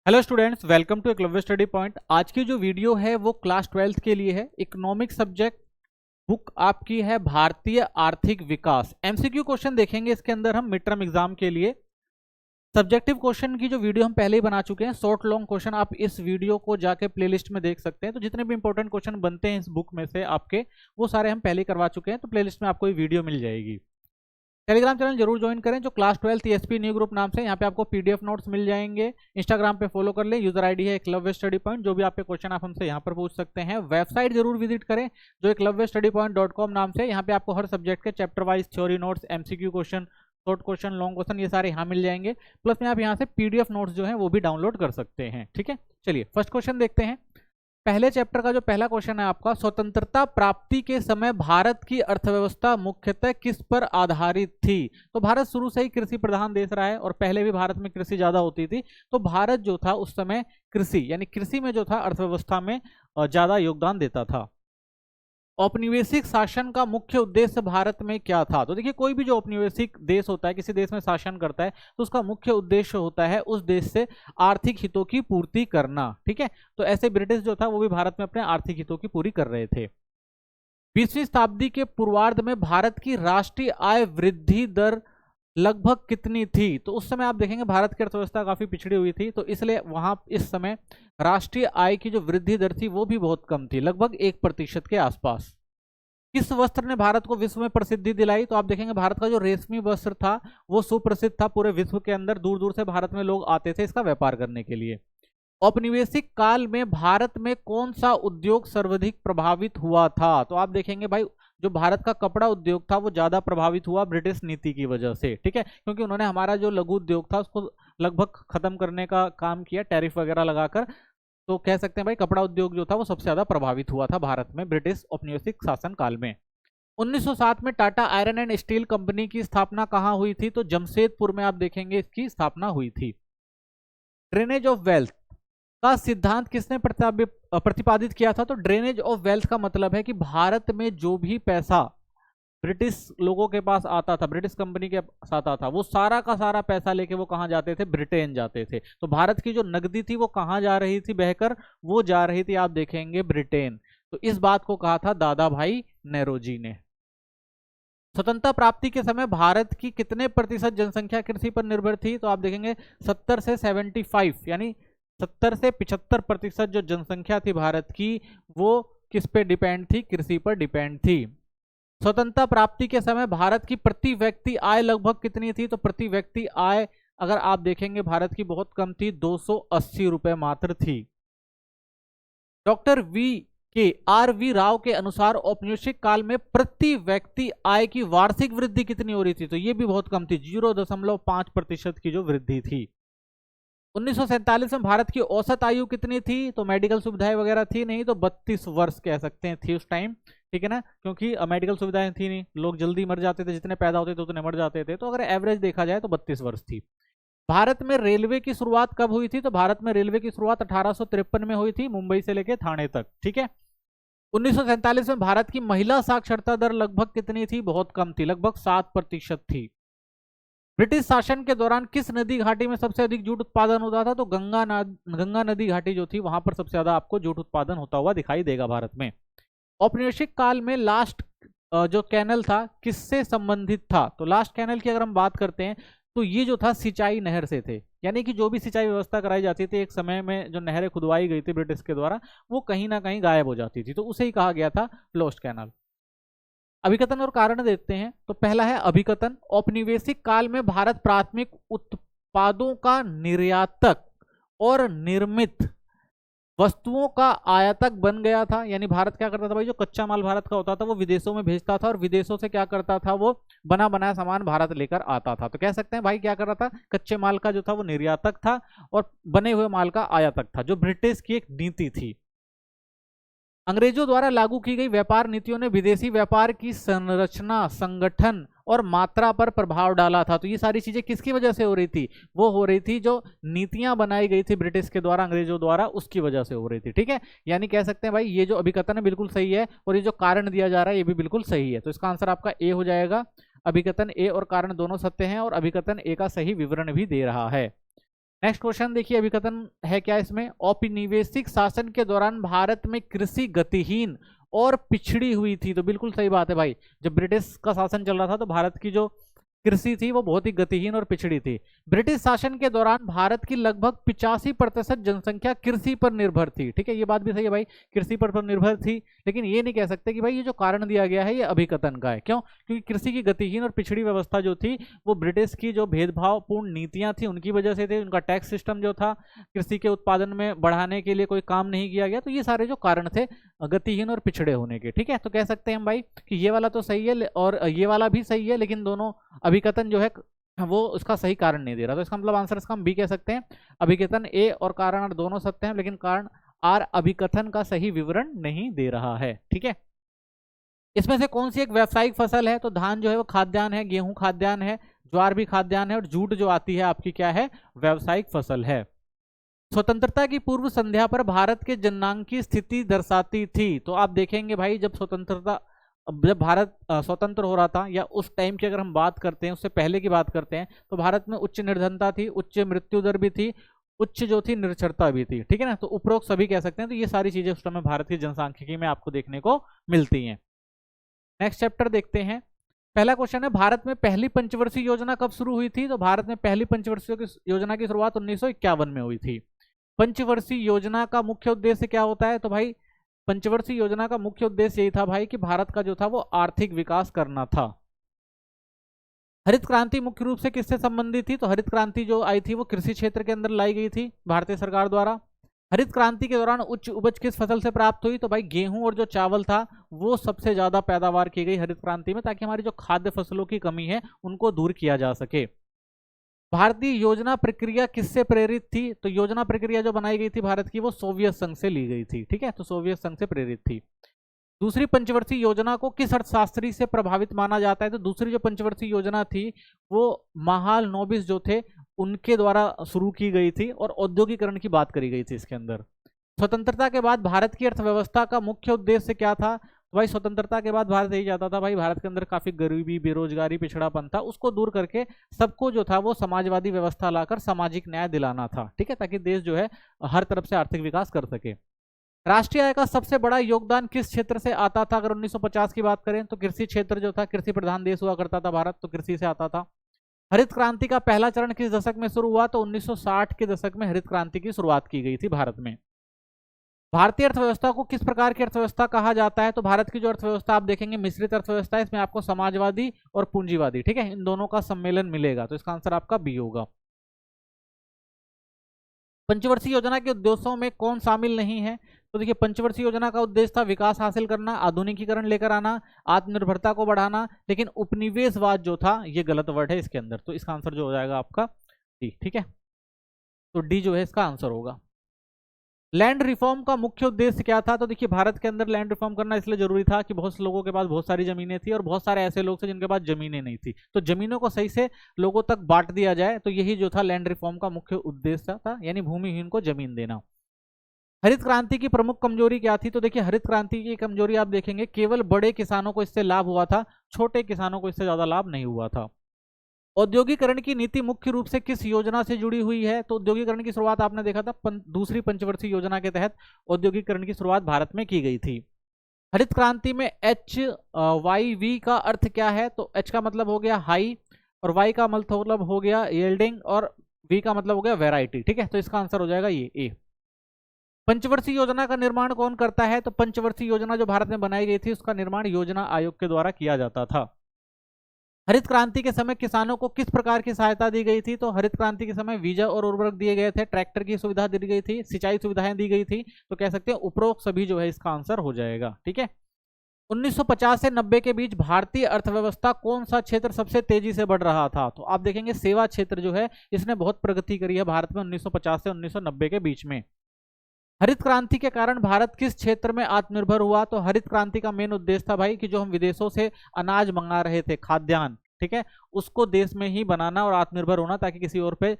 Hello students, welcome to Eklavya study point. आज की जो वीडियो है वो क्लास 12th के लिए है। इकोनॉमिक सब्जेक्ट बुक आपकी है भारतीय आर्थिक विकास। एमसीक्यू क्वेश्चन देखेंगे इसके अंदर हम मिड टर्म एग्जाम के लिए। सब्जेक्टिव क्वेश्चन की जो वीडियो हम पहले ही बना चुके हैं, शॉर्ट लॉन्ग क्वेश्चन आप इस वीडियो को जाके प्लेलिस्ट में देख सकते हैं। तो जितने भी इंपॉर्टेंट क्वेश्चन बनते हैं इस बुक में से आपके, वो सारे हम पहले ही करवा चुके हैं। तो प्लेलिस्ट में आपको ये वीडियो मिल जाएगी। टेलीग्राम चैनल जरूर ज्वाइन करें जो क्लास 12 टीएसपी न्यू ग्रुप नाम से। यहाँ पे आपको पीडीएफ नोट्स मिल जाएंगे। इंस्टाग्राम पे फॉलो कर लें, यूजर आईडी है एकलव्य स्टडी पॉइंट। जो भी आपके क्वेश्चन आप हमसे यहाँ पर पूछ सकते हैं। वेबसाइट जरूर विजिट करें जो eklavyastudypoint.com नाम से। यहाँ पे आपको हर सब्जेक्ट के chapter wise theory notes, MCQ question, short question, long question, ये सारे यहाँ मिल जाएंगे। प्लस में आप यहाँ से पीडीएफ नोट्स जो है वो भी डाउनलोड कर सकते हैं। ठीक है, चलिए फर्स्ट क्वेश्चन देखते हैं। पहले चैप्टर का जो पहला क्वेश्चन है आपका, स्वतंत्रता प्राप्ति के समय भारत की अर्थव्यवस्था मुख्यतः किस पर आधारित थी। तो भारत शुरू से ही कृषि प्रधान देश रहा है और पहले भी भारत में कृषि ज्यादा होती थी। तो भारत जो था उस समय कृषि यानी कृषि में जो था अर्थव्यवस्था में ज्यादा योगदान देता था। औपनिवेशिक शासन का मुख्य उद्देश्य भारत में क्या था। तो देखिए, कोई भी जो औपनिवेशिक देश होता है, किसी देश में शासन करता है, तो उसका मुख्य उद्देश्य होता है उस देश से आर्थिक हितों की पूर्ति करना। ठीक है, तो ऐसे ब्रिटिश जो था वो भी भारत में अपने आर्थिक हितों की पूरी कर रहे थे। 20वीं शताब्दी के पूर्वार्ध में भारत की राष्ट्रीय आय वृद्धि दर लगभग कितनी थी। तो उस समय आप देखेंगे भारत की अर्थव्यवस्था काफी पिछड़ी हुई थी, तो इसलिए वहां इस समय राष्ट्रीय आय की जो वृद्धि दर थी वो भी बहुत कम थी, लगभग 1% के आसपास। किस वस्त्र ने भारत को विश्व में प्रसिद्धि दिलाई। तो आप देखेंगे भारत का जो रेशमी वस्त्र था वो सुप्रसिद्ध था पूरे विश्व के अंदर। दूर दूर से भारत में लोग आते थे इसका व्यापार करने के लिए। औपनिवेशिक काल में भारत में कौन सा उद्योग सर्वाधिक प्रभावित हुआ था। तो आप देखेंगे भाई, जो भारत का कपड़ा उद्योग था वो ज्यादा प्रभावित हुआ ब्रिटिश नीति की वजह से। ठीक है, क्योंकि उन्होंने हमारा जो लघु उद्योग था उसको लगभग खत्म करने का काम किया, टैरिफ वगैरह लगाकर। तो कह सकते हैं भाई कपड़ा उद्योग जो था वो सबसे ज्यादा प्रभावित हुआ था भारत में ब्रिटिश औपनिवेशिक शासन काल में। 1907 में Tata iron and steel company की स्थापना कहाँ हुई थी। तो जमशेदपुर में आप देखेंगे इसकी स्थापना हुई थी। ड्रेनेज ऑफ वेल्थ का सिद्धांत किसने प्रतिपादित किया था। तो ड्रेनेज ऑफ वेल्थ का मतलब है कि भारत में जो भी पैसा ब्रिटिश लोगों के पास आता था, ब्रिटिश कंपनी के पास आता था, वो सारा का सारा पैसा लेके वो कहाँ जाते थे, ब्रिटेन जाते थे। तो भारत की जो नकदी थी वो कहाँ जा रही थी बहकर, वो जा रही थी आप देखेंगे ब्रिटेन। तो इस बात को कहा था दादा भाई नेरोजी ने। स्वतंत्रता प्राप्ति के समय भारत की कितने प्रतिशत जनसंख्या कृषि पर निर्भर थी। तो आप देखेंगे 70 से 75 यानी 70 से 75% जो जनसंख्या थी भारत की वो किस पे डिपेंड थी, कृषि पर डिपेंड थी। स्वतंत्रता प्राप्ति के समय भारत की प्रति व्यक्ति आय लगभग कितनी थी। तो प्रति व्यक्ति आय अगर आप देखेंगे भारत की बहुत कम थी, 280 रुपए मात्र थी। डॉक्टर वी राव के अनुसार औपनिवेशिक काल में प्रति व्यक्ति आय की वार्षिक वृद्धि कितनी हो रही थी। तो ये भी बहुत कम थी, 0.5% की जो वृद्धि थी। 1947 में भारत की औसत आयु कितनी थी। तो मेडिकल सुविधाएं वगैरह थी नहीं, तो 32 वर्ष कह सकते हैं थी उस टाइम। ठीक है ना, क्योंकि मेडिकल सुविधाएं थी नहीं, लोग जल्दी मर जाते थे, जितने पैदा होते थे उतने मर जाते थे। तो अगर एवरेज देखा जाए तो 32 वर्ष थी। भारत में रेलवे की शुरुआत कब हुई थी। तो भारत में रेलवे की शुरुआत 1853 में हुई थी, मुंबई से लेकर थाने तक। ठीक है, 1947 में भारत की महिला साक्षरता दर लगभग कितनी थी, बहुत कम थी, लगभग 7% थी। ब्रिटिश शासन के दौरान किस नदी घाटी में सबसे अधिक जूट उत्पादन होता था। तो गंगा नदी घाटी जो थी वहां पर सबसे ज्यादा आपको जूट उत्पादन होता हुआ दिखाई देगा भारत में। औपनिवेशिक काल में लास्ट जो कैनल था किससे संबंधित था। तो लास्ट कैनल की अगर हम बात करते हैं तो ये जो था सिंचाई नहर से थे, यानी कि जो भी सिंचाई व्यवस्था कराई जाती थी एक समय में, जो नहरें खुदवाई गई थी ब्रिटिश के द्वारा, वो कहीं ना कहीं गायब हो जाती थी, तो उसे ही कहा गया था लॉस्ट कैनल। अभिकथन और कारण देखते हैं। तो पहला है अभिकथन, औपनिवेशिक काल में भारत प्राथमिक उत्पादों का निर्यातक और निर्मित वस्तुओं का आयातक बन गया था। यानी भारत क्या करता था भाई, जो कच्चा माल भारत का होता था वो विदेशों में भेजता था और विदेशों से क्या करता था, वो बना बनाया सामान भारत लेकर आता था। तो कह सकते हैं भाई क्या कर रहा था, कच्चे माल का जो था वो निर्यातक था और बने हुए माल का आयातक था, जो ब्रिटिश की एक नीति थी। अंग्रेजों द्वारा लागू की गई व्यापार नीतियों ने विदेशी व्यापार की संरचना, संगठन और मात्रा पर प्रभाव डाला था। तो ये सारी चीजें किसकी वजह से हो रही थी, वो हो रही थी जो नीतियां बनाई गई थी ब्रिटिश के द्वारा, अंग्रेजों द्वारा, उसकी वजह से हो रही थी। ठीक है, यानी कह सकते हैं भाई ये जो अभिकथन है बिल्कुल सही है और ये जो कारण दिया जा रहा है ये भी बिल्कुल सही है। तो इसका आंसर आपका ए हो जाएगा। अभिकथन ए और कारण दोनों सत्य हैं और अभिकथन ए का सही विवरण भी दे रहा है। नेक्स्ट क्वेश्चन देखिए, अभिकथन है क्या इसमें, औपनिवेशिक शासन के दौरान भारत में कृषि गतिहीन और पिछड़ी हुई थी। तो बिल्कुल सही बात है भाई, जब ब्रिटिश का शासन चल रहा था तो भारत की जो कृषि थी वो बहुत ही गतिहीन और पिछड़ी थी। ब्रिटिश शासन के दौरान भारत की लगभग 85% जनसंख्या कृषि पर निर्भर थी। ठीक है, ये बात भी सही है भाई, कृषि पर निर्भर थी। लेकिन ये नहीं कह सकते कि भाई ये जो कारण दिया गया है ये अभिकथन का है। क्यों? क्योंकि कृषि की गतिहीन और पिछड़ी व्यवस्था जो थी वो ब्रिटिश की जो भेदभावपूर्ण नीतियां थी उनकी वजह से थे। उनका टैक्स सिस्टम जो था कृषि के उत्पादन में बढ़ाने के लिए कोई काम नहीं किया गया। तो ये सारे जो कारण थे गतिहीन और पिछड़े होने के। ठीक है, तो कह सकते हैं हम भाई कि ये वाला तो सही है और ये वाला भी सही है, लेकिन दोनों अभिकथन जो है वो उसका सही कारण नहीं दे रहा। तो इसका मतलब आंसर इसका हम बी कह सकते हैं। अभिकथन ए और कारण आर दोनों सत्य हैं, लेकिन कारण आर अभिकथन का सही विवरण नहीं दे रहा है। ठीक है, इसमें से कौन सी एक व्यावसायिक फसल है? तो धान जो है वो खाद्यान्न है, गेहूं खाद्यान्न है, ज्वार भी खाद्यान्न है, और जूट जो आती है आपकी क्या है? व्यावसायिक फसल है। स्वतंत्रता की पूर्व संध्या पर भारत के जननांग की स्थिति दर्शाती थी। तो आप देखेंगे भाई, जब भारत स्वतंत्र हो रहा था या उस टाइम की अगर हम बात करते हैं, उससे पहले की बात करते हैं, तो भारत में उच्च निर्धनता थी, उच्च मृत्यु दर भी थी, उच्च जो थी निरक्षरता भी थी। ठीक है ना, तो उपरोक्त सभी कह सकते हैं। तो ये सारी चीजें उस समय भारत की जनसांख्यिकी में आपको देखने को मिलती हैं। नेक्स्ट चैप्टर देखते हैं। पहला क्वेश्चन है, भारत में पहली पंचवर्षीय योजना कब शुरू हुई थी? तो भारत में पहली पंचवर्षीय योजना की शुरुआत 1951 में हुई थी। पंचवर्षीय योजना का मुख्य उद्देश्य क्या होता है? तो भाई पंचवर्षीय योजना का मुख्य उद्देश्य यही था भाई कि भारत का जो था वो आर्थिक विकास करना था। हरित क्रांति मुख्य रूप से किससे संबंधित थी? तो हरित क्रांति जो आई थी वो कृषि क्षेत्र के अंदर लाई गई थी भारतीय सरकार द्वारा। हरित क्रांति के दौरान उच्च उपज किस फसल से प्राप्त हुई? तो भाई गेहूं और जो चावल था वो सबसे ज्यादा पैदावार की गई हरित क्रांति में, ताकि हमारी जो खाद्य फसलों की कमी है उनको दूर किया जा सके। भारतीय योजना प्रक्रिया किससे प्रेरित थी? तो योजना प्रक्रिया जो बनाई गई थी भारत की वो सोवियत संघ से ली गई थी। ठीक है, तो सोवियत संघ से प्रेरित थी। दूसरी पंचवर्षीय योजना को किस अर्थशास्त्री से प्रभावित माना जाता है? तो दूसरी जो पंचवर्षीय योजना थी वो महालनोबिस जो थे उनके द्वारा शुरू की गई थी और औद्योगिकरण की बात करी गई थी इसके अंदर। स्वतंत्रता के बाद भारत की अर्थव्यवस्था का मुख्य उद्देश्य क्या था? तो भाई स्वतंत्रता के बाद भारत यही चाहता था भाई, भारत के अंदर काफी गरीबी, बेरोजगारी, पिछड़ापन था, उसको दूर करके सबको जो था वो समाजवादी व्यवस्था लाकर सामाजिक न्याय दिलाना था। ठीक है, ताकि देश जो है हर तरफ से आर्थिक विकास कर सके। राष्ट्रीय आय का सबसे बड़ा योगदान किस क्षेत्र से आता था? अगर 1950 की बात करें तो कृषि क्षेत्र जो था, कृषि प्रधान देश हुआ करता था भारत, तो कृषि से आता था। हरित क्रांति का पहला चरण किस दशक में शुरू हुआ? तो 1960 के दशक में हरित क्रांति की शुरुआत की गई थी भारत में। भारतीय अर्थव्यवस्था को किस प्रकार की अर्थव्यवस्था कहा जाता है? तो भारत की जो अर्थव्यवस्था आप देखेंगे मिश्रित अर्थव्यवस्था है, इसमें आपको समाजवादी और पूंजीवादी, ठीक है, इन दोनों का सम्मेलन मिलेगा। तो इसका आंसर आपका बी होगा। पंचवर्षीय योजना के उद्देश्यों में कौन शामिल नहीं है? तो देखिए पंचवर्षीय योजना का उद्देश्य था विकास हासिल करना, आधुनिकीकरण लेकर आना, आत्मनिर्भरता को बढ़ाना, लेकिन उपनिवेशवाद जो था ये गलत वर्ड है इसके अंदर। तो इसका आंसर जो हो जाएगा आपका डी। ठीक है, तो डी जो है इसका आंसर होगा। लैंड रिफॉर्म का मुख्य उद्देश्य क्या था? तो देखिए भारत के अंदर लैंड रिफॉर्म करना इसलिए जरूरी था कि बहुत से लोगों के पास बहुत सारी जमीनें थी और बहुत सारे ऐसे लोग थे जिनके पास जमीनें नहीं थी, तो जमीनों को सही से लोगों तक बांट दिया जाए। तो यही जो था लैंड रिफॉर्म का मुख्य उद्देश्य था, यानी भूमिहीन को जमीन देना। हरित क्रांति की प्रमुख कमजोरी क्या थी? तो देखिए हरित क्रांति की कमजोरी आप देखेंगे केवल बड़े किसानों को इससे लाभ हुआ था, छोटे किसानों को इससे ज्यादा लाभ नहीं हुआ था। औद्योगिकरण की नीति मुख्य रूप से किस योजना से जुड़ी हुई है? तो औद्योगिकरण की शुरुआत आपने देखा था दूसरी पंचवर्षीय योजना के तहत औद्योगिकरण की शुरुआत भारत में की गई थी। हरित क्रांति में HYV का अर्थ क्या है? तो H का मतलब हो गया हाई, और Y का मतलब हो गया यील्डिंग, और V का मतलब हो गया वैरायटी। ठीक है, तो इसका आंसर हो जाएगा ये ए। पंचवर्षीय योजना का निर्माण कौन करता है? तो पंचवर्षीय योजना जो भारत में बनाई गई थी उसका निर्माण योजना आयोग के द्वारा किया जाता था। हरित क्रांति के समय किसानों को किस प्रकार की सहायता दी गई थी? तो हरित क्रांति के समय वीजा और उर्वरक दिए गए थे, ट्रैक्टर की सुविधा दी गई थी, सिंचाई सुविधाएं दी गई थी। तो कह सकते हैं उपरोक्त सभी जो है इसका आंसर हो जाएगा। ठीक है, 1950 से 90 के बीच भारतीय अर्थव्यवस्था कौन सा क्षेत्र सबसे तेजी से बढ़ रहा था? तो आप देखेंगे सेवा क्षेत्र जो है इसने बहुत प्रगति करी है भारत में 1950 से 1990 के बीच में। हरित क्रांति के कारण भारत किस क्षेत्र में आत्मनिर्भर हुआ? तो हरित क्रांति का मेन उद्देश्य था भाई कि जो हम विदेशों से अनाज मंगा रहे थे, खाद्यान्न, ठीक है, उसको देश में ही बनाना और आत्मनिर्भर होना, ताकि किसी और पे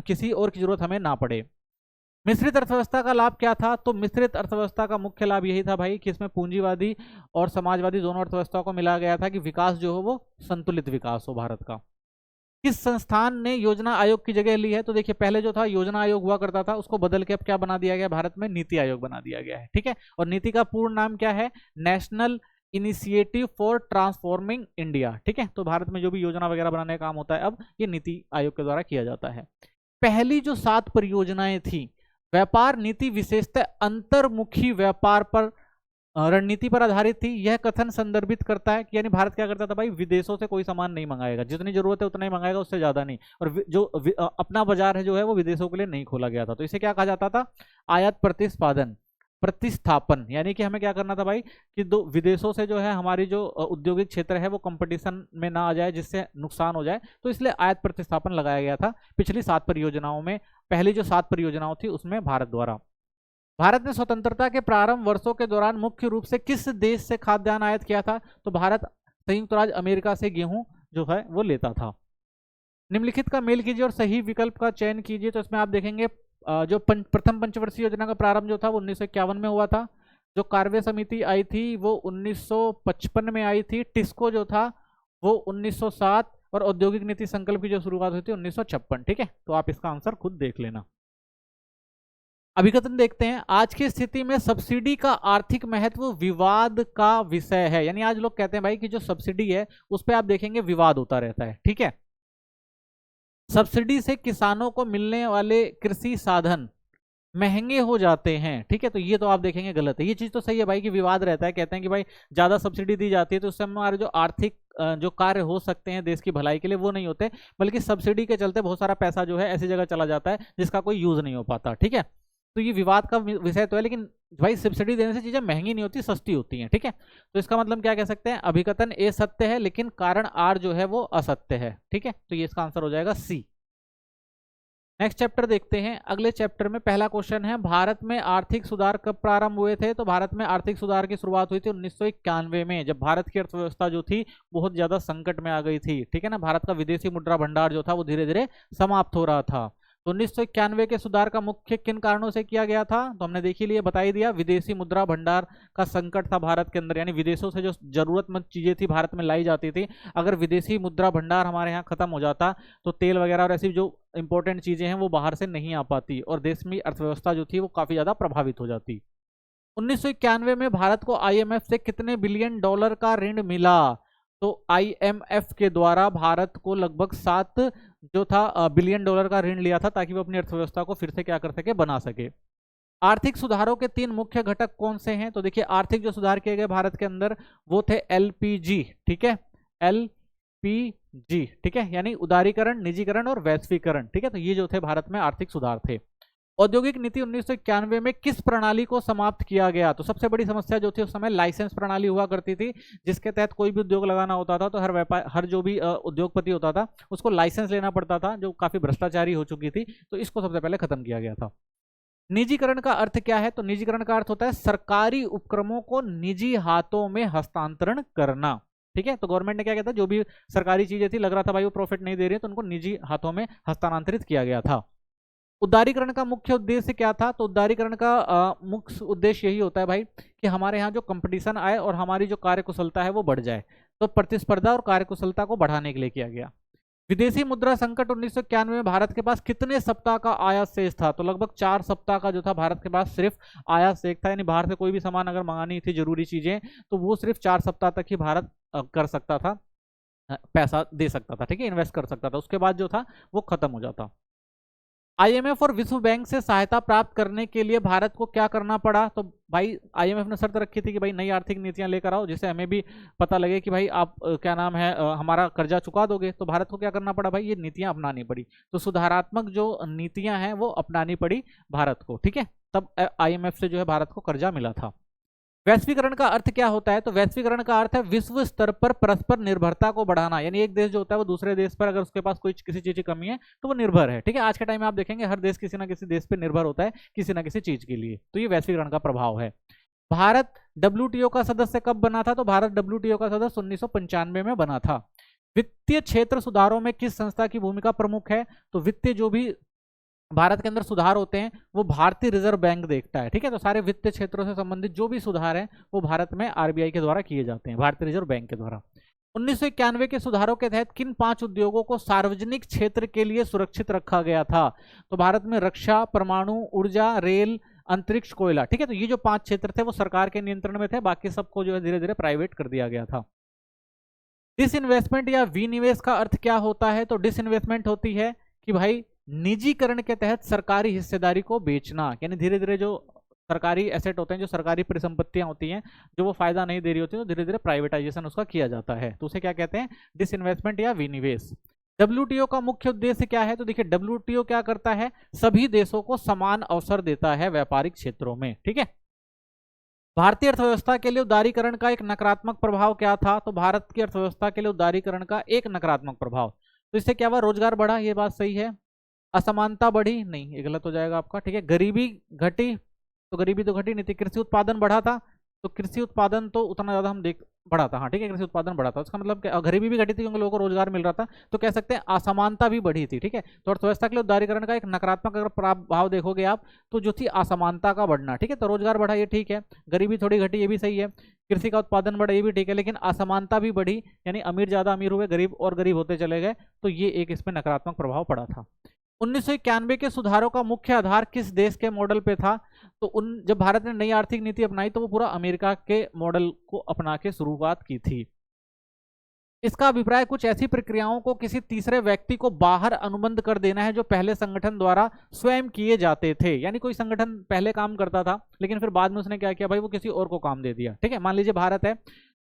किसी और की जरूरत हमें ना पड़े। मिश्रित अर्थव्यवस्था का लाभ क्या था? तो मिश्रित अर्थव्यवस्था का मुख्य लाभ यही था भाई कि इसमें पूंजीवादी और समाजवादी दोनों अर्थव्यवस्थाओं को मिला गया था कि विकास जो हो वो संतुलित विकास हो भारत का। किस संस्थान ने योजना आयोग की जगह ली है? तो देखिए पहले जो था योजना आयोग हुआ करता था, उसको बदल के अब क्या बना दिया गया भारत में? नीति आयोग बना दिया गया है। ठीक है, और नीति का पूर्ण नाम क्या है? National initiative for transforming India. ठीक है, तो भारत में जो भी योजना वगैरह बनाने का काम होता है अब ये नीति आयोग के द्वारा किया जाता है। पहली जो 7 परियोजनाएं थी व्यापार नीति विशेषतः अंतर्मुखी व्यापार पर रणनीति पर आधारित थी। यह कथन संदर्भित करता है कि यानी भारत क्या करता था भाई, विदेशों से कोई सामान नहीं मंगाएगा, जितनी जरूरत है उतना ही मंगाएगा, उससे ज्यादा नहीं। और जो अपना बाजार है जो है वो विदेशों के लिए नहीं खोला गया था। तो इसे क्या कहा जाता था? आयात प्रतिस्थापन। यानी कि हमें क्या करना था भाई कि दो विदेशों से जो है हमारी जो औद्योगिक क्षेत्र है वो कंपटीशन में ना आ जाए, जिससे नुकसान हो जाए, तो इसलिए आयात प्रतिस्थापन लगाया गया था पिछली 7 परियोजनाओं में। पहली जो 7 परियोजनाओं थी उसमें भारत द्वारा। भारत ने स्वतंत्रता के प्रारंभ वर्षों के दौरान मुख्य रूप से किस देश से खाद्यान्न आयात किया था? तो भारत संयुक्त राज्य अमेरिका से गेहूं जो है वो लेता था। निम्नलिखित का मेल कीजिए और सही विकल्प का चयन कीजिए। तो इसमें आप देखेंगे जो प्रथम पंचवर्षीय योजना का प्रारंभ जो था वो 1951 में हुआ था। जो कार्य समिति आई थी वो 1955 में आई थी। टिस्को जो था वो 1907 और औद्योगिक नीति संकल्प की जो शुरुआत हुई थी 1956। ठीक है, तो आप इसका आंसर खुद देख लेना। अभिकथन देखते हैं। आज की स्थिति में सब्सिडी का आर्थिक महत्व विवाद का विषय है। यानी आज लोग कहते हैं भाई कि जो सब्सिडी है उस पर आप देखेंगे विवाद होता रहता है। ठीक है, सब्सिडी से किसानों को मिलने वाले कृषि साधन महंगे हो जाते हैं। ठीक है, तो ये तो आप देखेंगे गलत है। ये चीज तो सही है भाई कि विवाद रहता है, कहते हैं कि भाई ज्यादा सब्सिडी दी जाती है तो उससे हमारे जो आर्थिक जो कार्य हो सकते हैं देश की भलाई के लिए वो नहीं होते, बल्कि सब्सिडी के चलते बहुत सारा पैसा जो है ऐसी जगह चला जाता है जिसका कोई यूज नहीं हो पाता। ठीक है, तो ये विवाद का विषय तो है, लेकिन भाई सब्सिडी देने से चीजें महंगी नहीं होती, सस्ती होती हैं। ठीक है, तो इसका मतलब क्या कह सकते हैं? अभिकथन ए सत्य है लेकिन कारण आर जो है वो असत्य है। ठीक है, तो ये इसका आंसर हो जाएगा सी। नेक्स्ट चैप्टर देखते हैं। अगले चैप्टर में पहला क्वेश्चन है, भारत में आर्थिक सुधार कब प्रारंभ हुए थे? तो भारत में आर्थिक सुधार की शुरुआत हुई थी 1991 में, जब भारत की अर्थव्यवस्था जो थी बहुत ज्यादा संकट में आ गई थी। ठीक है ना, भारत का विदेशी मुद्रा भंडार जो था वो धीरे धीरे समाप्त हो रहा था। तो 1991 के सुधार का मुख्य किन कारणों से किया गया था? तो हमने देखी लिए बता ही दिया, विदेशी मुद्रा भंडार का संकट था भारत के अंदर, यानी विदेशों से जो जरूरतमंद चीजें थी भारत में लाई जाती थी, अगर विदेशी मुद्रा भंडार हमारे यहाँ खत्म हो जाता तो तेल वगैरह और ऐसी जो इंपॉर्टेंट चीजें हैं वो बाहर से नहीं आ पाती और देश में अर्थव्यवस्था जो थी वो काफी ज्यादा प्रभावित हो जाती। 1991 में भारत को IMF से कितने बिलियन डॉलर का ऋण मिला? तो IMF के द्वारा भारत को लगभग 7 जो था बिलियन डॉलर का ऋण लिया था ताकि वो अपनी अर्थव्यवस्था को फिर से क्या कर सके, बना सके। आर्थिक सुधारों के 3 मुख्य घटक कौन से हैं? तो देखिए आर्थिक जो सुधार किए गए भारत के अंदर वो थे LPG। ठीक है, LPG। ठीक है, यानी उदारीकरण, निजीकरण और वैश्वीकरण। ठीक है, तो ये जो थे भारत में आर्थिक सुधार थे। औद्योगिक नीति 1991 में किस प्रणाली को समाप्त किया गया? तो सबसे बड़ी समस्या जो थी उस समय लाइसेंस प्रणाली हुआ करती थी, जिसके तहत कोई भी उद्योग लगाना होता था तो हर जो भी उद्योगपति होता था उसको लाइसेंस लेना पड़ता था, जो काफी भ्रष्टाचारी हो चुकी थी। तो इसको सबसे पहले खत्म किया गया था। निजीकरण का अर्थ क्या है? तो निजीकरण का अर्थ होता है सरकारी उपक्रमों को निजी हाथों में हस्तांतरण करना। ठीक है, तो गवर्नमेंट ने क्या किया था, जो भी सरकारी चीजें थी लग रहा था भाई वो प्रॉफिट नहीं दे रही है तो उनको निजी हाथों में हस्तांतरित किया गया था। उदारीकरण का मुख्य उद्देश्य क्या था? तो उदारीकरण का मुख्य उद्देश्य यही होता है भाई कि हमारे यहाँ जो कंपटीशन आए और हमारी जो कार्यकुशलता है वो बढ़ जाए, तो प्रतिस्पर्धा और कार्यकुशलता को बढ़ाने के लिए किया गया। विदेशी मुद्रा संकट 1991 में भारत के पास कितने सप्ताह का आयात शेष था? तो लगभग 4 सप्ताह का जो था भारत के पास सिर्फ आयात शेष था, यानी बाहर से कोई भी सामान अगर मंगानी थी जरूरी चीजें तो वो सिर्फ 4 सप्ताह तक ही भारत कर सकता था, पैसा दे सकता था। ठीक है, इन्वेस्ट कर सकता था, उसके बाद जो था वो खत्म हो जाता। IMF और विश्व बैंक से सहायता प्राप्त करने के लिए भारत को क्या करना पड़ा? तो भाई IMF ने शर्त रखी थी कि भाई नई आर्थिक नीतियां लेकर आओ जिससे हमें भी पता लगे कि भाई आप क्या नाम है हमारा कर्जा चुका दोगे। तो भारत को क्या करना पड़ा भाई? ये नीतियां अपनानी पड़ी। तो सुधारात्मक जो नीतियां हैं वो अपनानी पड़ी भारत को। ठीक है, तब IMF से जो है भारत को कर्जा मिला था। वैश्वीकरण का अर्थ क्या होता है? तो वैश्वीकरण का अर्थ है विश्व स्तर पर परस्पर निर्भरता को बढ़ाना, यानी एक देश जो होता है वो दूसरे देश पर अगर उसके पास कोई किसी चीज की कमी है तो वो निर्भर है। ठीक है, आज के टाइम में आप देखेंगे हर देश किसी ना किसी देश पर निर्भर होता है किसी ना किसी चीज के लिए, तो ये वैश्वीकरण का प्रभाव है। भारत WTO का सदस्य कब बना था? तो भारत WTO का सदस्य 1995 में बना था। वित्तीय क्षेत्र सुधारों में किस संस्था की भूमिका प्रमुख है? तो वित्तीय जो भी भारत के अंदर सुधार होते हैं वो भारतीय रिजर्व बैंक देखता है। ठीक है, तो सारे वित्तीय क्षेत्रों से संबंधित जो भी सुधार हैं वो भारत में RBI के द्वारा किए जाते हैं, भारतीय रिजर्व बैंक के द्वारा। 1991 के सुधारों के तहत किन 5 उद्योगों को सार्वजनिक क्षेत्र के लिए सुरक्षित रखा गया था? तो भारत में रक्षा, परमाणु ऊर्जा, रेल, अंतरिक्ष, कोयला। ठीक है, तो ये जो 5 क्षेत्र थे वो सरकार के नियंत्रण में थे, बाकी सबको जो है धीरे धीरे प्राइवेट कर दिया गया था। डिसइन्वेस्टमेंट या विनिवेश का अर्थ क्या होता है? तो डिसइन्वेस्टमेंट होती है कि भाई निजीकरण के तहत सरकारी हिस्सेदारी को बेचना, यानी धीरे धीरे जो सरकारी एसेट होते हैं, जो सरकारी परिसंपत्तियां होती हैं, जो वो फायदा नहीं दे रही होती, तो धीरे धीरे प्राइवेटाइजेशन उसका किया जाता है, तो उसे क्या कहते हैं? डिसइन्वेस्टमेंट या विनिवेश। डब्ल्यूटीओ का मुख्य उद्देश्य क्या है? तो देखिए डब्ल्यूटीओ क्या करता है? सभी देशों को समान अवसर देता है व्यापारिक क्षेत्रों में। ठीक है, भारतीय अर्थव्यवस्था के लिए उदारीकरण का एक नकारात्मक प्रभाव क्या था? तो भारत की अर्थव्यवस्था के लिए उदारीकरण का एक नकारात्मक प्रभाव, तो इससे क्या हुआ? रोजगार बढ़ा, ये बात सही है। असमानता बढ़ी, नहीं, ये गलत हो जाएगा आपका। ठीक है, गरीबी घटी, तो गरीबी तो घटी नहीं थी। कृषि उत्पादन बढ़ा था, तो कृषि उत्पादन तो उतना ज्यादा हम देख बढ़ा था। हाँ ठीक है, कृषि उत्पादन बढ़ा था, इसका मतलब गरीबी भी घटी थी क्योंकि लोगों को रोजगार मिल रहा था, तो कह सकते हैं असमानता भी बढ़ी थी। ठीक है, तो अर्थव्यवस्था के लिए उदारीकरण का एक नकारात्मक अगर प्रभाव देखोगे आप, तो जो थी असमानता का बढ़ना। ठीक है, तो रोजगार बढ़ा, ये ठीक है। गरीबी थोड़ी घटी, ये भी सही है। कृषि का उत्पादन बढ़ा, ये भी ठीक है। लेकिन असमानता भी बढ़ी, यानी अमीर ज्यादा अमीर हुए, गरीब और गरीब होते चले गए, तो ये एक इसमें नकारात्मक प्रभाव पड़ा था। 1991 के सुधारों का मुख्य आधार किस देश के मॉडल पे था? तो जब भारत ने नई आर्थिक नीति अपनाई तो वो पूरा अमेरिका के मॉडल को अपना के शुरुआत की थी। इसका अभिप्राय कुछ ऐसी प्रक्रियाओं को किसी तीसरे व्यक्ति को बाहर अनुबंध कर देना है जो पहले संगठन द्वारा स्वयं किए जाते थे, यानी कोई संगठन पहले काम करता था लेकिन फिर बाद में उसने क्या किया भाई, वो किसी और को काम दे दिया। ठीक है, मान लीजिए भारत है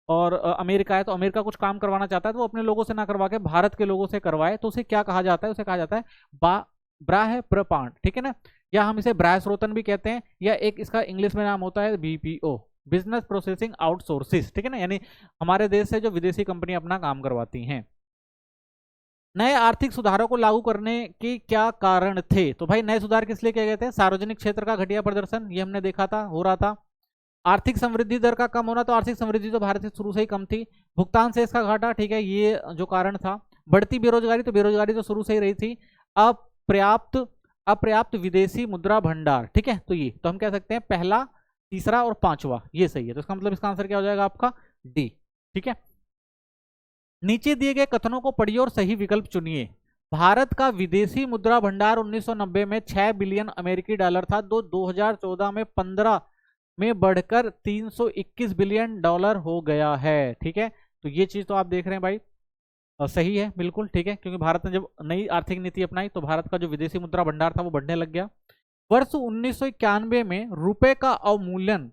और अमेरिका है, तो अमेरिका कुछ काम करवाना चाहता है तो वो अपने लोगों से ना करवा के भारत के लोगों से करवाए, तो उसे क्या कहा जाता है? उसे कहा जाता है ब्राह्य प्रपांड। ठीक है ना, या हम इसे ब्राह्यस्रोतन भी कहते हैं, या एक इसका इंग्लिश में नाम होता है बीपीओ, बिजनेस प्रोसेसिंग आउटसोर्सिस। ठीक है ना, यानी हमारे देश से जो विदेशी कंपनी अपना काम करवाती हैं। नए आर्थिक सुधारों को लागू करने के क्या कारण थे? तो भाई नए सुधार किस लिए किए गए थे? सार्वजनिक क्षेत्र का घटिया प्रदर्शन, ये हमने देखा था, हो रहा था। आर्थिक समृद्धि दर का कम होना, तो आर्थिक समृद्धि तो भारत से शुरू से ही कम थी। भुगतान से इसका घाटा, ठीक है, ये जो कारण था। बढ़ती बेरोजगारी, तो बेरोजगारी तो शुरू से ही रही थी। अपर्याप्त विदेशी मुद्रा भंडार। ठीक है, तो ये तो हम कह सकते हैं पहला, तीसरा और पांचवा ये सही है, तो इसका मतलब इसका आंसर क्या हो जाएगा आपका? डी। ठीक है, नीचे दिए गए कथनों को पढ़िए और सही विकल्प चुनिए। भारत का विदेशी मुद्रा भंडार 1990 में 6 बिलियन अमेरिकी डॉलर था, 2014 में 15 में बढ़कर 321 बिलियन डॉलर हो गया है। ठीक है, तो ये चीज तो आप देख रहे हैं भाई, सही है बिल्कुल। ठीक है, क्योंकि भारत ने जब नई आर्थिक नीति अपनाई तो भारत का जो विदेशी मुद्रा भंडार था वो बढ़ने लग गया। वर्ष 1991 में रुपए का अवमूल्यन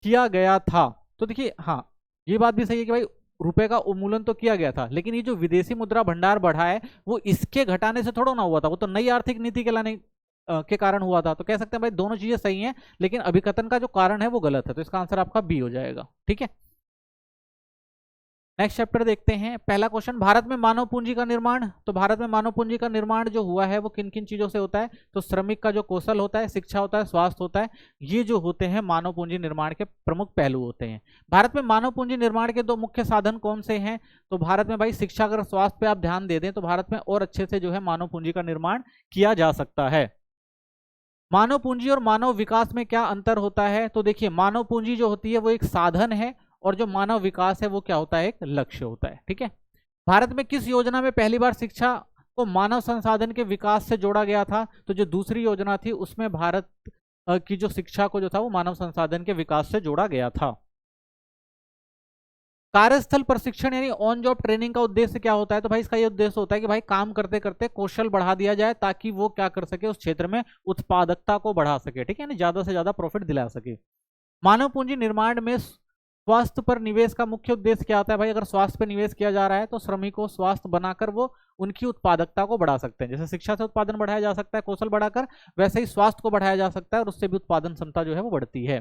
किया गया था, तो देखिए हाँ ये बात भी सही है कि भाई रुपए का उन्मूलन तो किया गया था, लेकिन ये जो विदेशी मुद्रा भंडार बढ़ा है वो इसके घटाने से थोड़ा ना हुआ था, वो तो नई आर्थिक नीति के लाने के कारण हुआ था। तो कह सकते हैं भाई दोनों चीजें सही हैं, लेकिन अभिकथन का जो कारण है वो गलत है, तो इसका आंसर आपका बी हो जाएगा। ठीक है, नेक्स्ट चैप्टर देखते हैं। पहला क्वेश्चन, भारत में मानव पूंजी का निर्माण। तो भारत में मानव पूंजी का निर्माण जो हुआ है वो किन किन चीजों से होता है? तो श्रमिक का जो कौशल होता है, शिक्षा होता है, स्वास्थ्य होता है, ये जो होते हैं मानव पूंजी निर्माण के प्रमुख पहलू होते हैं। भारत में मानव पूंजी निर्माण के दो मुख्य साधन कौन से हैं? तो भारत में भाई शिक्षा, अगर स्वास्थ्य पे आप ध्यान दे दें तो भारत में और अच्छे से जो है मानव पूंजी का निर्माण किया जा सकता है। मानव पूंजी और मानव विकास में क्या अंतर होता है? तो देखिए मानव पूंजी जो होती है वो एक साधन है और जो मानव विकास है वो क्या होता है? एक लक्ष्य होता है। ठीक है, भारत में किस योजना में पहली बार शिक्षा को मानव संसाधन के विकास से जोड़ा गया था? तो जो दूसरी योजना थी उसमें भारत की जो शिक्षा को जो था वो मानव संसाधन के विकास से जोड़ा गया था। कार्यस्थल प्रशिक्षण यानी ऑन जॉब ट्रेनिंग का उद्देश्य क्या होता है? तो भाई इसका ये उद्देश्य होता है कि भाई काम करते करते कौशल बढ़ा दिया जाए ताकि वो क्या कर सके, उस क्षेत्र में उत्पादकता को बढ़ा सके। ठीक है, यानी ज्यादा से ज्यादा प्रॉफिट दिला सके। मानव पूंजी निर्माण में स्वास्थ्य पर निवेश का मुख्य उद्देश्य क्या होता है? भाई अगर स्वास्थ्य पर निवेश किया जा रहा है तो श्रमिकों को स्वास्थ्य बनाकर वो उनकी उत्पादकता को बढ़ा सकते हैं। जैसे शिक्षा से उत्पादन बढ़ाया जा सकता है कौशल बढ़ाकर, वैसे ही स्वास्थ्य को बढ़ाया जा सकता है और उससे भी उत्पादन क्षमता जो है वो बढ़ती है।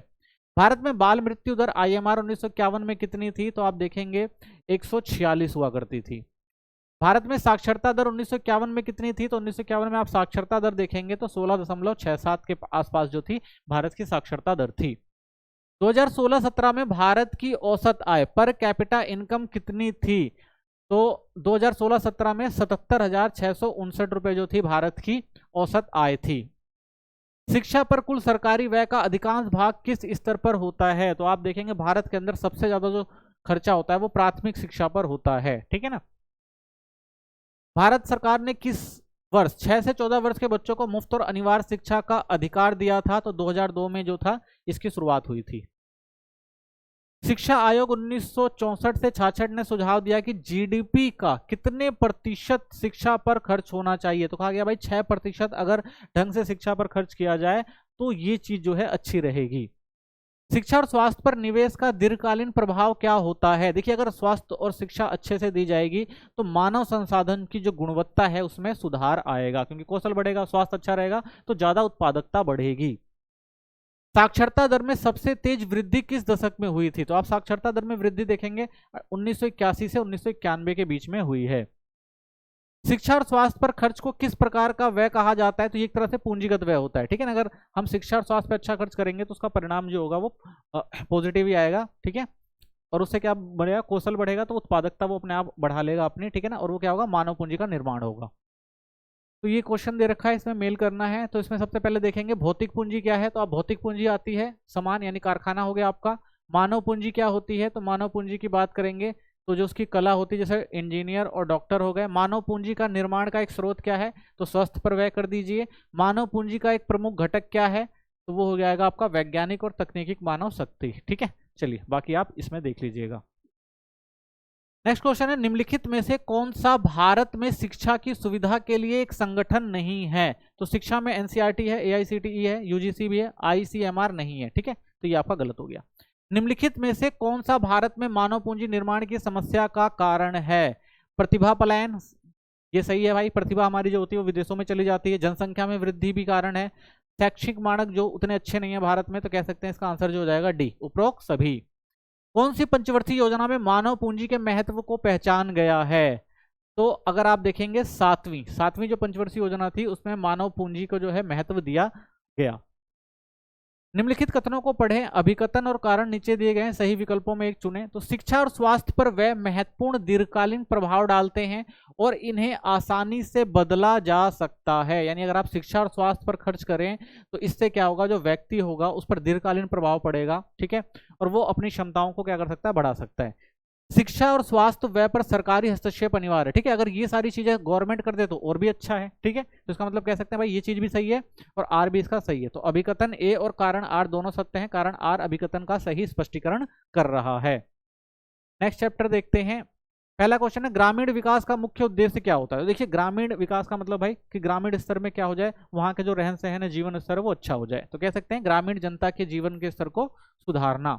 भारत में बाल मृत्यु दर IMR 1951 में कितनी थी? तो आप देखेंगे 146 हुआ करती थी। भारत में साक्षरता दर 1951 में कितनी थी? तो 1951 में आप साक्षरता दर देखेंगे तो 16.67 के आसपास जो थी भारत की साक्षरता दर थी। 2016-17 में भारत की औसत आय पर कैपिटा इनकम कितनी थी? तो 2016-17 में 77,659 रुपए जो थी भारत की औसत आय थी। शिक्षा पर कुल सरकारी व्यय का अधिकांश भाग किस स्तर पर होता है? तो आप देखेंगे भारत के अंदर सबसे ज्यादा जो खर्चा होता है वो प्राथमिक शिक्षा पर होता है, ठीक है ना। भारत सरकार ने किस वर्ष 6 से 14 वर्ष के बच्चों को मुफ्त और अनिवार्य शिक्षा का अधिकार दिया था? तो 2002 में जो था इसकी शुरुआत हुई थी। शिक्षा आयोग 1964 से 66 ने सुझाव दिया कि जीडीपी का कितने प्रतिशत शिक्षा पर खर्च होना चाहिए? तो कहा गया भाई 6% अगर ढंग से शिक्षा पर खर्च किया जाए तो ये चीज जो है अच्छी रहेगी। शिक्षा और स्वास्थ्य पर निवेश का दीर्घकालीन प्रभाव क्या होता है? देखिए, अगर स्वास्थ्य और शिक्षा अच्छे से दी जाएगी तो मानव संसाधन की जो गुणवत्ता है उसमें सुधार आएगा, क्योंकि कौशल बढ़ेगा, स्वास्थ्य अच्छा रहेगा तो ज्यादा उत्पादकता बढ़ेगी। साक्षरता दर में सबसे तेज वृद्धि किस दशक में हुई थी? तो आप साक्षरता दर में वृद्धि देखेंगे 1981 से 1991 के बीच में हुई है। शिक्षा और स्वास्थ्य पर खर्च को किस प्रकार का व्यय कहा जाता है? तो ये एक तरह से पूंजीगत व्यय होता है, ठीक है ना। अगर हम शिक्षा और स्वास्थ्य पर अच्छा खर्च करेंगे तो उसका परिणाम जो होगा वो पॉजिटिव ही आएगा, ठीक है। और उससे क्या बढ़ेगा? कौशल बढ़ेगा तो उत्पादकता वो अपने आप बढ़ा लेगा अपनी, ठीक है ना। और वो क्या होगा? मानव पूंजी का निर्माण होगा। तो ये क्वेश्चन दे रखा है, इसमें मेल करना है। तो इसमें सबसे पहले देखेंगे भौतिक पूंजी क्या है। तो आप भौतिक पूंजी आती है सामान यानी कारखाना हो गया आपका। मानव पूंजी क्या होती है? तो मानव पूंजी की बात करेंगे तो जो उसकी कला होती है, जैसे इंजीनियर और डॉक्टर हो गए। मानव पूंजी का निर्माण का एक स्रोत क्या है? तो स्वास्थ्य पर व्यय कर दीजिए। मानव पूंजी का एक प्रमुख घटक क्या है? तो वो हो जाएगा आपका वैज्ञानिक और तकनीकी मानव शक्ति, ठीक है। चलिए बाकी आप इसमें देख लीजिएगा। नेक्स्ट क्वेश्चन है, निम्नलिखित में से कौन सा भारत में शिक्षा की सुविधा के लिए एक संगठन नहीं है? तो शिक्षा में एनसीईआरटी है, एआईसीटीई है, यूजीसी भी है, आईसीएमआर नहीं है, ठीक है। तो ये आपका गलत हो गया। निम्नलिखित में से कौन सा भारत में मानव पूंजी निर्माण की समस्या का कारण है? प्रतिभा पलायन, ये सही है भाई। प्रतिभा हमारी जो होती है वो विदेशों में चली जाती है। जनसंख्या में वृद्धि भी कारण है। शैक्षिक मानक जो उतने अच्छे नहीं है भारत में, तो कह सकते हैं इसका आंसर जो हो जाएगा डी, उपरोक्त सभी। कौन सी पंचवर्षीय योजना में मानव पूंजी के महत्व को पहचान गया है? तो अगर आप देखेंगे सातवीं जो पंचवर्षीय योजना थी उसमें मानव पूंजी को जो है महत्व दिया गया। निम्नलिखित कथनों को पढ़ें, अभिकथन और कारण नीचे दिए गए हैं, सही विकल्पों में एक चुनें। तो शिक्षा और स्वास्थ्य पर वे महत्वपूर्ण दीर्घकालीन प्रभाव डालते हैं और इन्हें आसानी से बदला जा सकता है। यानी अगर आप शिक्षा और स्वास्थ्य पर खर्च करें तो इससे क्या होगा? जो व्यक्ति होगा उस पर दीर्घकालीन प्रभाव पड़ेगा, ठीक है। और वो अपनी क्षमताओं को क्या कर सकता है? बढ़ा सकता है। शिक्षा और स्वास्थ्य व्यय पर सरकारी हस्तक्षेप अनिवार्य है, ठीक है। अगर ये सारी चीजें गवर्नमेंट कर दे तो और भी अच्छा है, ठीक है। तो इसका मतलब कह सकते हैं भाई ये चीज भी सही है और आर भी इसका सही है। तो अभिकथन ए और कारण आर दोनों सत्य हैं। कारण आर अभिकथन का सही स्पष्टीकरण कर रहा है। नेक्स्ट चैप्टर देखते हैं। पहला क्वेश्चन है, ग्रामीण विकास का मुख्य उद्देश्य क्या होता है? तो देखिए, ग्रामीण विकास का मतलब भाई कि ग्रामीण स्तर में क्या हो जाए? वहां के जो रहन सहन है, जीवन स्तर है वो अच्छा हो जाए। तो कह सकते हैं ग्रामीण जनता के जीवन के स्तर को सुधारना।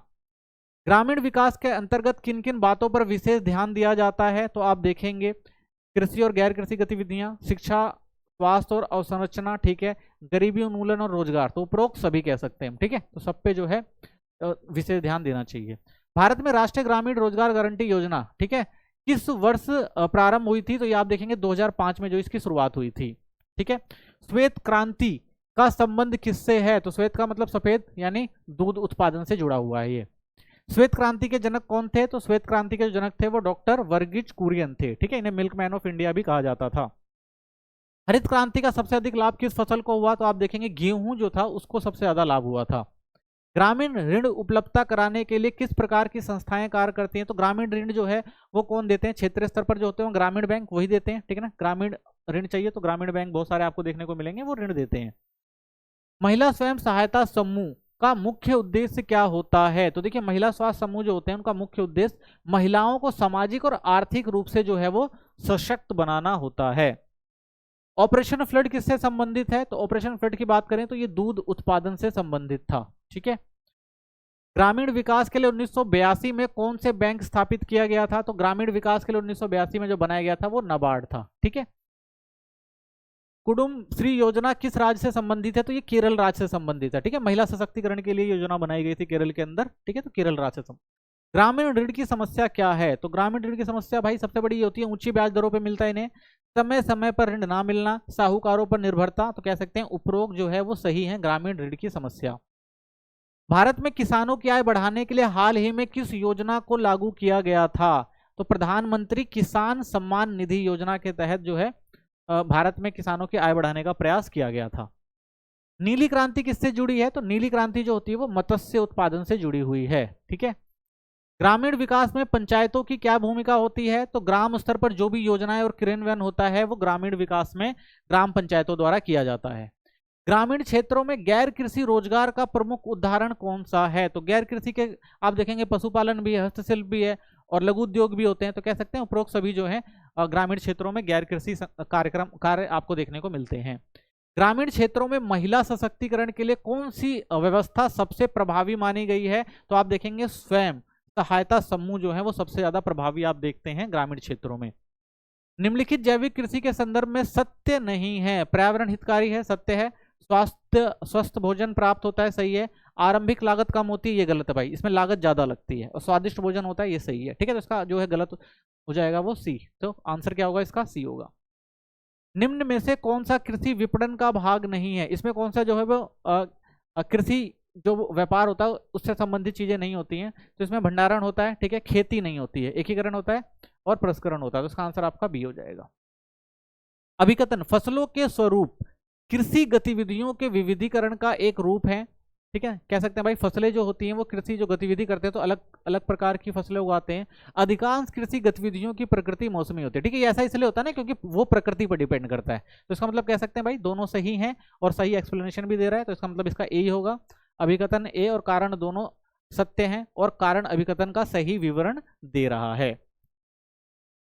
ग्रामीण विकास के अंतर्गत किन किन बातों पर विशेष ध्यान दिया जाता है? तो आप देखेंगे कृषि और गैर कृषि गतिविधियां, शिक्षा, स्वास्थ्य और अवसंरचना, ठीक है, गरीबी उन्मूलन और रोजगार। तो उपरोक्त सभी कह सकते हैं, ठीक है। तो सब पे जो है विशेष ध्यान देना चाहिए। भारत में राष्ट्रीय ग्रामीण रोजगार गारंटी योजना, ठीक है, किस वर्ष प्रारंभ हुई थी? तो ये आप देखेंगे 2005 में जो इसकी शुरुआत हुई थी, ठीक है। श्वेत क्रांति का संबंध किससे है? तो श्वेत का मतलब सफेद यानी दूध उत्पादन से जुड़ा हुआ है ये। श्वेत क्रांति के जनक कौन थे? तो श्वेत क्रांति के जो जनक थे वो डॉक्टर वर्गीज कुरियन थे, ठीक है। इन्हें मिल्कमैन ऑफ इंडिया भी कहा जाता था। हरित क्रांति का सबसे अधिक लाभ किस फसल को हुआ? तो आप देखेंगे गेहूं जो था उसको सबसे ज्यादा लाभ हुआ था। ग्रामीण ऋण उपलब्धता कराने के लिए किस प्रकार की संस्थाएं कार्य करती हैं? तो ग्रामीण ऋण जो है वो कौन देते हैं? क्षेत्रीय स्तर पर जो होते हैं ग्रामीण बैंक वही देते हैं, ठीक है ना। ग्रामीण ऋण चाहिए तो ग्रामीण बैंक बहुत सारे आपको देखने को मिलेंगे, वो ऋण देते हैं। महिला स्वयं सहायता समूह का मुख्य उद्देश्य क्या होता है? तो देखिए, महिला स्वास्थ्य समूह जो होते हैं उनका मुख्य उद्देश्य महिलाओं को सामाजिक और आर्थिक रूप से जो है वो सशक्त बनाना होता है। ऑपरेशन फ्लड किससे संबंधित है? तो ऑपरेशन फ्लड की बात करें तो ये दूध उत्पादन से संबंधित था, ठीक है। ग्रामीण विकास के लिए 1982 में कौन से बैंक स्थापित किया गया था? तो ग्रामीण विकास के लिए 1982 में जो बनाया गया था वो नाबार्ड था, ठीक है। कुटुंब श्री योजना किस राज्य से संबंधित है? तो ये केरल राज्य से संबंधित है, ठीक है। महिला सशक्तिकरण के लिए योजना बनाई गई थी केरल के अंदर, ठीक है। तो केरल राज्य से। ग्रामीण ऋण की समस्या क्या है? तो ग्रामीण ऋण की समस्या भाई सबसे बड़ी ये होती है ऊंची ब्याज दरों पे मिलता है इन्हें, समय समय पर ऋण ना मिलना, साहूकारों पर निर्भरता। तो कह सकते हैं उपरोक्त जो है वो सही है ग्रामीण ऋण की समस्या। भारत में किसानों की आय बढ़ाने के लिए हाल ही में किस योजना को लागू किया गया था? तो प्रधानमंत्री किसान सम्मान निधि योजना के तहत जो है भारत में किसानों की आय बढ़ाने का प्रयास किया गया था। नीली क्रांति किससे जुड़ी है? तो नीली क्रांति जो होती है वो मत्स्य उत्पादन से जुड़ी हुई है, ठीक है। ग्रामीण विकास में पंचायतों की क्या भूमिका होती है? तो ग्राम स्तर पर जो भी योजनाएं और क्रियान्वयन होता है वो ग्रामीण विकास में ग्राम पंचायतों द्वारा किया जाता है। ग्रामीण क्षेत्रों में गैर कृषि रोजगार का प्रमुख उदाहरण कौन सा है? तो गैर कृषि के आप देखेंगे पशुपालन भी है, हस्तशिल्प भी है और लघु उद्योग भी होते हैं। तो कह सकते हैं उपरोक्त सभी जो है ग्रामीण क्षेत्रों में गैर कृषि कार्य आपको देखने को मिलते हैं। ग्रामीण क्षेत्रों में महिला सशक्तिकरण के लिए कौन सी व्यवस्था सबसे प्रभावी मानी गई है? तो आप देखेंगे स्वयं सहायता समूह जो है वो सबसे ज्यादा प्रभावी आप देखते हैं ग्रामीण क्षेत्रों में। निम्नलिखित जैविक कृषि के संदर्भ में सत्य नहीं है। पर्यावरण हितकारी है, सत्य है। स्वस्थ भोजन प्राप्त होता है, सही है। आरंभिक लागत कम होती है, ये गलत है भाई, इसमें लागत ज्यादा लगती है। और स्वादिष्ट भोजन होता है, ये सही है। ठीक है, तो इसका जो है गलत हो जाएगा वो सी। तो आंसर क्या होगा इसका? सी होगा। निम्न में से कौन सा कृषि विपणन का भाग नहीं है? इसमें कौन सा जो है वो कृषि जो व्यापार होता है उससे संबंधित चीजें नहीं होती हैं। तो इसमें भंडारण होता है, ठीक है, खेती नहीं होती है, एकीकरण होता है और प्रसंस्करण होता है। तो इसका आंसर आपका बी हो जाएगा। अभिकथन फसलों के स्वरूप कृषि गतिविधियों के विविधीकरण का एक रूप है। ठीक है, कह सकते हैं भाई फसलें जो होती हैं वो कृषि जो गतिविधि करते हैं तो अलग अलग प्रकार की फसलें उगाते हैं। अधिकांश कृषि गतिविधियों की प्रकृति मौसमी होती है। ठीक है, ऐसा इसलिए होता है ना क्योंकि वो प्रकृति पर डिपेंड करता है। तो इसका मतलब कह सकते हैं भाई दोनों सही हैं और सही एक्सप्लेनेशन भी दे रहा है। तो इसका मतलब इसका ए ही होगा। अभिकथन ए और कारण दोनों सत्य हैं और कारण अभिकथन का सही विवरण दे रहा है।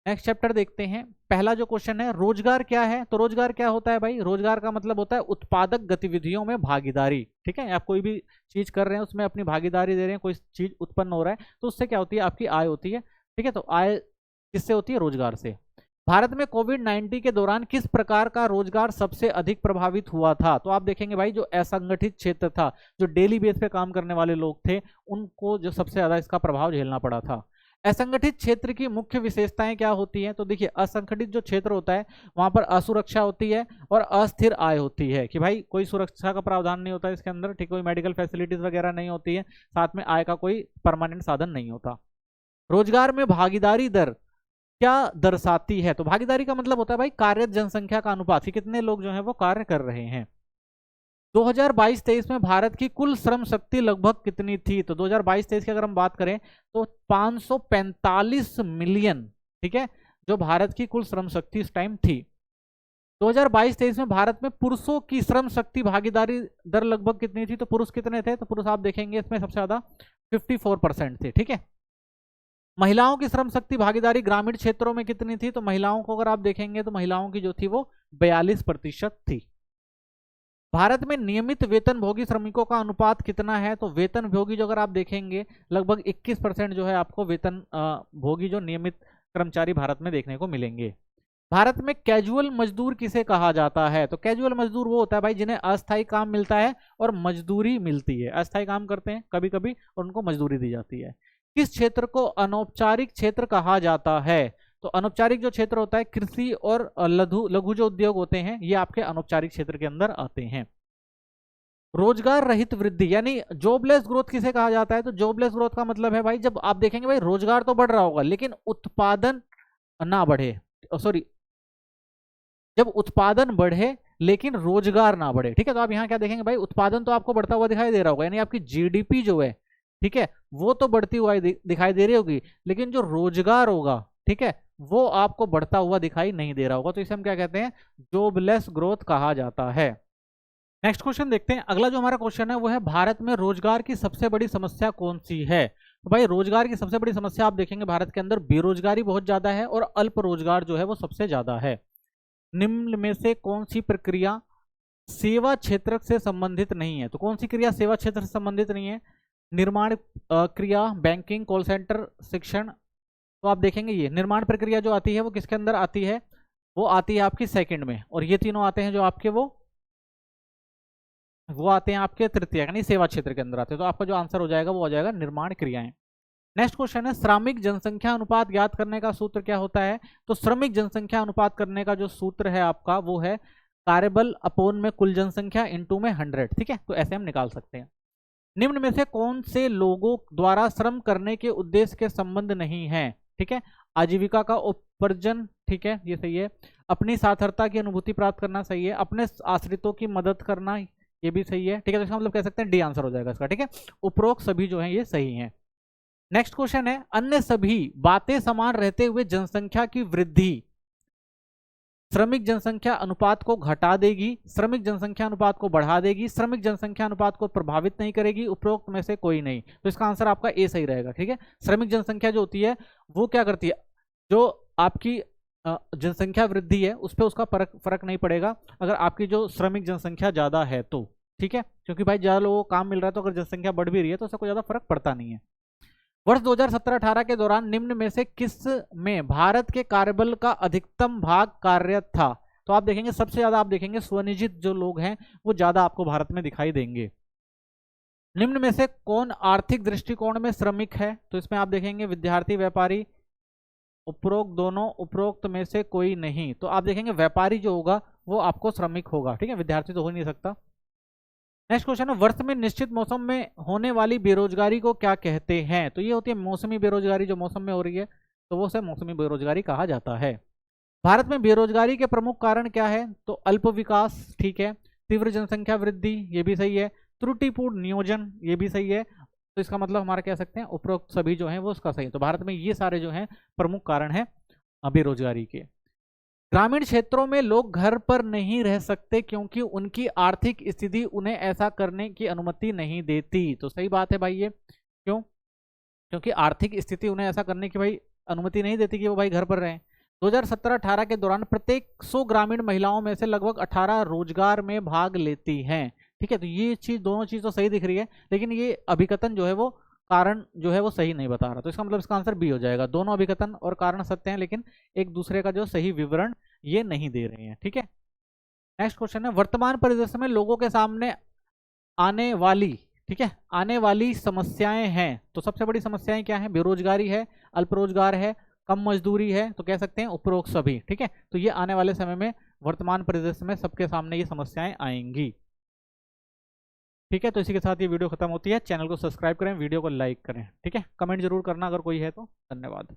नेक्स्ट चैप्टर देखते हैं। पहला जो क्वेश्चन है, रोजगार क्या है? तो रोजगार क्या होता है भाई? रोजगार का मतलब होता है उत्पादक गतिविधियों में भागीदारी। ठीक है, आप कोई भी चीज कर रहे हैं उसमें अपनी भागीदारी दे रहे हैं, कोई चीज उत्पन्न हो रहा है तो उससे क्या होती है? आपकी आय होती है। ठीक है, तो आय किससे होती है? रोजगार से। भारत में कोविड-19 के दौरान किस प्रकार का रोजगार सबसे अधिक प्रभावित हुआ था? तो आप देखेंगे भाई जो असंगठित क्षेत्र था, जो डेली बेस पे काम करने वाले लोग थे, उनको जो सबसे ज्यादा इसका प्रभाव झेलना पड़ा था। असंगठित क्षेत्र की मुख्य विशेषताएं क्या होती हैं? तो देखिए असंगठित जो क्षेत्र होता है वहां पर असुरक्षा होती है और अस्थिर आय होती है कि भाई कोई सुरक्षा का प्रावधान नहीं होता है इसके अंदर। ठीक, कोई मेडिकल फैसिलिटीज वगैरह नहीं होती है, साथ में आय का कोई परमानेंट साधन नहीं होता। रोजगार में भागीदारी दर क्या दर्शाती है? तो भागीदारी का मतलब होता है भाई कार्यरत जनसंख्या का अनुपात कि कितने लोग जो है वो कार्य कर रहे हैं। 2022-23 में भारत की कुल श्रम शक्ति लगभग कितनी थी? तो 2022-23 की अगर हम बात करें तो 545 मिलियन, ठीक है, जो भारत की कुल श्रम शक्ति इस टाइम थी। 2022-23 में भारत में पुरुषों की श्रम शक्ति भागीदारी दर लगभग कितनी थी? तो पुरुष कितने थे? तो पुरुष आप देखेंगे इसमें सबसे ज्यादा 54% थे। ठीक है, महिलाओं की श्रम शक्ति भागीदारी ग्रामीण क्षेत्रों में कितनी थी? तो महिलाओं को अगर आप देखेंगे तो महिलाओं की जो थी वो 42% थी। भारत में नियमित वेतन भोगी श्रमिकों का अनुपात कितना है? तो वेतन भोगी जो अगर आप देखेंगे लगभग 21% जो है आपको वेतन भोगी जो नियमित कर्मचारी भारत में देखने को मिलेंगे। भारत में कैजुअल मजदूर किसे कहा जाता है? तो कैजुअल मजदूर वो होता है भाई जिन्हें अस्थायी काम मिलता है और मजदूरी मिलती है। अस्थायी काम करते हैं कभी कभी और उनको मजदूरी दी जाती है। किस क्षेत्र को अनौपचारिक क्षेत्र कहा जाता है? तो अनौपचारिक जो क्षेत्र होता है कृषि और लघु जो उद्योग होते हैं ये आपके अनौपचारिक क्षेत्र के अंदर आते हैं। रोजगार रहित वृद्धि यानी जॉबलेस ग्रोथ किसे कहा जाता है? तो जॉबलेस ग्रोथ का मतलब है भाई जब आप देखेंगे भाई रोजगार तो बढ़ रहा होगा लेकिन उत्पादन ना बढ़े, सॉरी, जब उत्पादन बढ़े लेकिन रोजगार ना बढ़े। ठीक है, तो आप यहाँ क्या देखेंगे भाई उत्पादन तो आपको बढ़ता हुआ दिखाई दे रहा होगा, यानी आपकी जीडीपी जो है, ठीक है, वो तो बढ़ती हुआ दिखाई दे रही होगी लेकिन जो रोजगार होगा, ठीक है, वो आपको बढ़ता हुआ दिखाई नहीं दे रहा होगा। तो इसे हम क्या कहते हैं? जॉबलेस ग्रोथ कहा जाता है। नेक्स्ट क्वेश्चन देखते हैं। अगला जो हमारा क्वेश्चन है वो है भारत में रोजगार की सबसे बड़ी समस्या कौन सी है? तो भाई रोजगार की सबसे बड़ी समस्या आप देखेंगे भारत के अंदर बेरोजगारी बहुत ज्यादा है और अल्प रोजगार जो है वो सबसे ज्यादा है। निम्न में से कौन सी प्रक्रिया सेवा क्षेत्र से संबंधित नहीं है? तो कौन सी क्रिया सेवा क्षेत्र से संबंधित नहीं है? निर्माण क्रिया, बैंकिंग, कॉल सेंटर, शिक्षण। तो आप देखेंगे ये निर्माण प्रक्रिया जो आती है वो किसके अंदर आती है? वो आती है आपकी सेकंड में, और ये तीनों आते हैं जो आपके वो आते हैं आपके तृतीय यानी सेवा क्षेत्र के अंदर आते हैं। तो आपका जो आंसर हो जाएगा वो हो जाएगा निर्माण क्रियाएं। नेक्स्ट क्वेश्चन है श्रमिक जनसंख्या अनुपात ज्ञात करने का सूत्र क्या होता है? तो श्रमिक जनसंख्या अनुपात करने का जो सूत्र है आपका वो है कार्यबल अपोन में कुल जनसंख्या इनटू में 100। ठीक है, तो ऐसे हम निकाल सकते हैं। निम्न में से कौन से लोगों द्वारा श्रम करने के उद्देश्य के संबंध नहीं है? ठीक है, आजीविका का उपार्जन, ठीक है, ये सही है। अपनी सार्थकता की अनुभूति प्राप्त करना, सही है। अपने आश्रितों की मदद करना, ये भी सही है। ठीक है, तो इसका मतलब कह सकते हैं डी आंसर हो जाएगा इसका। ठीक है, उपरोक्त सभी जो है ये सही है। नेक्स्ट क्वेश्चन है, अन्य सभी बातें समान रहते हुए जनसंख्या की वृद्धि श्रमिक जनसंख्या अनुपात को घटा देगी, श्रमिक जनसंख्या अनुपात को बढ़ा देगी, श्रमिक जनसंख्या अनुपात को प्रभावित नहीं करेगी, उपरोक्त में से कोई नहीं। तो इसका आंसर आपका ए सही रहेगा। ठीक है, श्रमिक जनसंख्या जो होती है वो क्या करती है, जो आपकी जनसंख्या वृद्धि है उस पर उसका फर्क नहीं पड़ेगा अगर आपकी जो श्रमिक जनसंख्या ज्यादा है तो। ठीक है, क्योंकि भाई ज्यादा लोगों को काम मिल रहा है तो अगर जनसंख्या बढ़ भी रही है तो उसका कोई ज्यादा फर्क पड़ता नहीं है। वर्ष 2017-18 के दौरान निम्न में से किस में भारत के कार्यबल का अधिकतम भाग कार्यरत था? तो आप देखेंगे सबसे ज्यादा आप देखेंगे स्वनियोजित जो लोग हैं वो ज्यादा आपको भारत में दिखाई देंगे। निम्न में से कौन आर्थिक दृष्टिकोण में श्रमिक है? तो इसमें आप देखेंगे विद्यार्थी, व्यापारी, उपरोक्त दोनों, उपरोक्त में से कोई नहीं। तो आप देखेंगे व्यापारी जो होगा वो आपको श्रमिक होगा। ठीक है, विद्यार्थी तो हो नहीं सकता। नेक्स्ट क्वेश्चन है, वर्ष में निश्चित मौसम में होने वाली बेरोजगारी को क्या कहते हैं? तो ये होती है मौसमी बेरोजगारी, जो मौसम में हो रही है तो वो से मौसमी बेरोजगारी कहा जाता है। भारत में बेरोजगारी के प्रमुख कारण क्या है? तो अल्प विकास, ठीक है, तीव्र जनसंख्या वृद्धि, ये भी सही है, त्रुटिपूर्ण नियोजन, ये भी सही है। तो इसका मतलब हमारा कह सकते हैं उपरोक्त सभी जो है वो उसका सही है। तो भारत में ये सारे जो हैं प्रमुख कारण है बेरोजगारी के। ग्रामीण क्षेत्रों में लोग घर पर नहीं रह सकते क्योंकि उनकी आर्थिक स्थिति उन्हें ऐसा करने की अनुमति नहीं देती। तो सही बात है भाई, ये क्यों? क्योंकि आर्थिक स्थिति उन्हें ऐसा करने की भाई अनुमति नहीं देती कि वो भाई घर पर रहें। 2017-18 के दौरान प्रत्येक 100 ग्रामीण महिलाओं में से लगभग 18 रोजगार में भाग लेती हैं। ठीक है, तो ये चीज, दोनों चीज तो सही दिख रही है, लेकिन ये अभिकथन जो है वो कारण जो है वो सही नहीं बता रहा। तो इसका मतलब इसका आंसर बी हो जाएगा। दोनों अभिकथन और कारण सत्य हैं लेकिन एक दूसरे का जो सही विवरण ये नहीं दे रहे हैं। ठीक है, नेक्स्ट क्वेश्चन है, वर्तमान परिदृश्य में लोगों के सामने आने वाली, ठीक है, आने वाली समस्याएं हैं। तो सबसे बड़ी समस्याएं क्या है? बेरोजगारी है, अल्प रोजगार है, कम मजदूरी है, तो कह सकते हैं उपरोक्त सभी। ठीक है, तो ये आने वाले समय में वर्तमान परिदृश्य में सबके सामने ये समस्याएं आएंगी। ठीक है, तो इसी के साथ ये वीडियो खत्म होती है। चैनल को सब्सक्राइब करें, वीडियो को लाइक करें। ठीक है, कमेंट जरूर करना अगर कोई है तो। धन्यवाद।